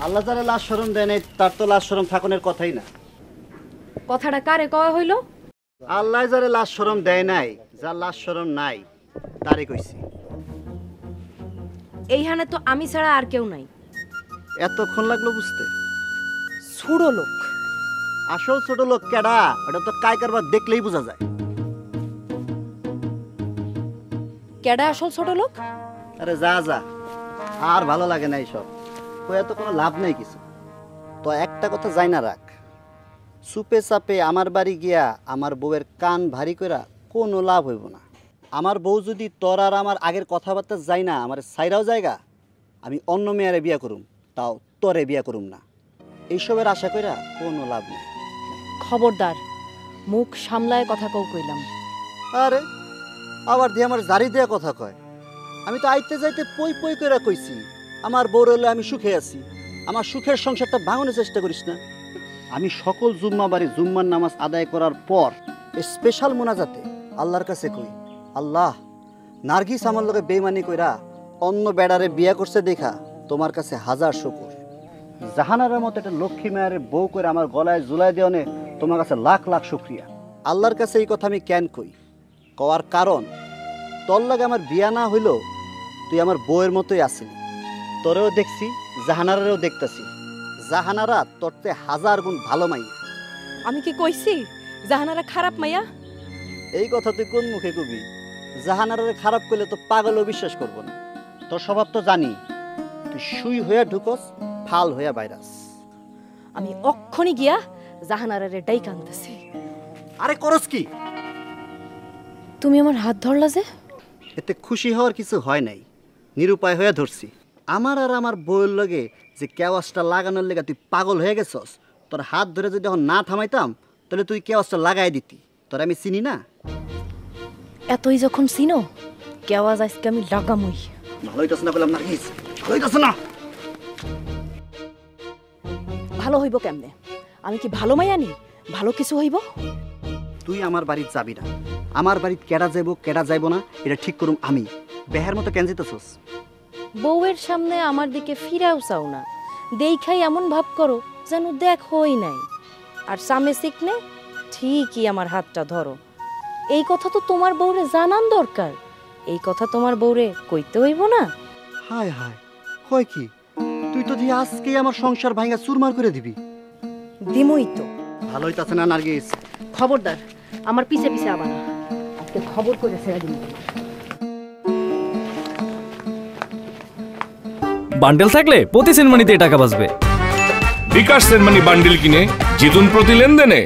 আল্লাহ যারা লাশ শরম দেয় নাই তার তো লাশ শরম থাকনের কথাই না। কথাটা কারে কওয়া হইল? আল্লাহ যারা লাশ শরম দেয় নাই, যার লাশ শরম নাই তারে কইছি। এইখানে তো আমি ছাড়া আর কেউ নাই। এতক্ষণ লাগলো বুঝতে? ছোট লোক। আসল ছোট লোক কেডা ওটা তো কায় কারবার দেখলেই বোঝা যায়। কেডা আসল ছোট লোক? আরে যা যা, আর ভালো লাগে না এইসব কয়ে তো কোনো লাভ নেই কিছু। তো একটা কথা যাই না রাখ, সুপে চাপে আমার বাড়ি গিয়া আমার বউয়ের কান ভারী কইরা কোনো লাভ হইব না। আমার বউ যদি তোর আর আমার আগের কথাবার্তা যাই না আমার সাইরাও জায়গা, আমি অন্য মেয়ারে বিয়া করুম, তাও তোরে বিয়া করুম না। এইসবের আশা কইরা কোনো লাভ নেই। খবরদার, মুখ সামলায় কথা কইলাম। আরে আবার দিয়ে আমার জারি দেয়া কথা কয়। আমি তো আইতে যাইতে পই পই কইরা কইছি আমার বউর হলে আমি সুখে আছি, আমার সুখের সংসারটা ভাঙানোর চেষ্টা করিস না। আমি সকল জুম্মা বাড়ি জুম্মার নামাজ আদায় করার পর স্পেশাল মোনাজাতে আল্লাহর কাছে কই, আল্লাহ নার্গিস আমার লগে বেইমানি কইরা অন্য বেড়ারে বিয়া করছে দেখা তোমার কাছে হাজার শুকর। জাহানারের মতো একটা লক্ষ্মী মেয়ের বউ করে আমার গলায় জুলাই দেওয়ানে তোমার কাছে লাখ লাখ শুক্রিয়া। আল্লাহর কাছে এই কথা আমি কেন কই, কওয়ার কারণ তোর লাগে আমার বিয়া না হইল তুই আমার বউয়ের মতোই আসিলি। তোরেও দেখছি, জাহানারেও দেখতেছি, জাহানারা তোরতে হাজার গুণ ভালো মাইয়া। আমি কি কইছি জাহানারা খারাপ মাইয়া? এই কথা তুই কোন মুখে কবি? জাহানারে খারাপ করলে তো পাগলও বিশ্বাস করবো না। তোর স্বভাব তো জানি, তুই সুই হইয়া ঢুকস, ফাল হইয়া ভাইরাস। আমি অক্ষণি গিয়া জাহানারারে ডাইকা আনতেছি। আরে করস কি? তুমি আমার হাত ধরলা যে? এতে খুশি হওয়ার কিছু হয় নাই, নিরুপায় হয়ে ধরছি। আমার আর আমার বউয়ের লগে যে কেওয়াজটা লাগানোর লেগে তুই পাগল হয়ে গেছস, তোর হাত ধরে যদি এখন না থামাইতাম তাহলে তুই কেওয়াজটা লাগাই দিতি। তোর আমি চিনি না? এতই যখন চিনো, কেওয়াজ আজকে আমি লাগামই। ভালো হইতাছ না বললাম না, ভালো হইতাছ না। ভালো হইব কেমনে? আমি কি ভালো মাইয়া নি? ভালো কিছু হইব? তুই আমার বাড়িতে যাবি না। আমার বাড়িতে কেডা যাইব কেডা যাইব না এটা ঠিক করুম আমি। বেহার মতো কেন যেতেছস? বউয়ের সামনে আমার দিকে ফিরাও চাও না, দেখাই এমন ভাব করো যেন দেখোই নাই। আর সামনে শিখনে ঠিকই আমার হাতটা ধরো। এই কথা তো তোমার বউরে জানান দরকার। এই কথা তোমার বউরে কইতে হইব না? হায় হায়, হয় কি? তুই তো দিয়ে আজকেই আমার সংসার ভাঙা চুরমার করে দিবি। দিমই তো। ভালো হইতাছে না নার্গিস? খবরদার, আমার পিছে পিছে আবার না। আজকে খবর করে ছেড়ে দিন। বান্ডেল থাকলে প্রতি সেনমানিতে টাকা বাঁচবে। বিকাশ সেনমানি বান্ডিল কিনে জিতুন প্রতি লেনদেনে।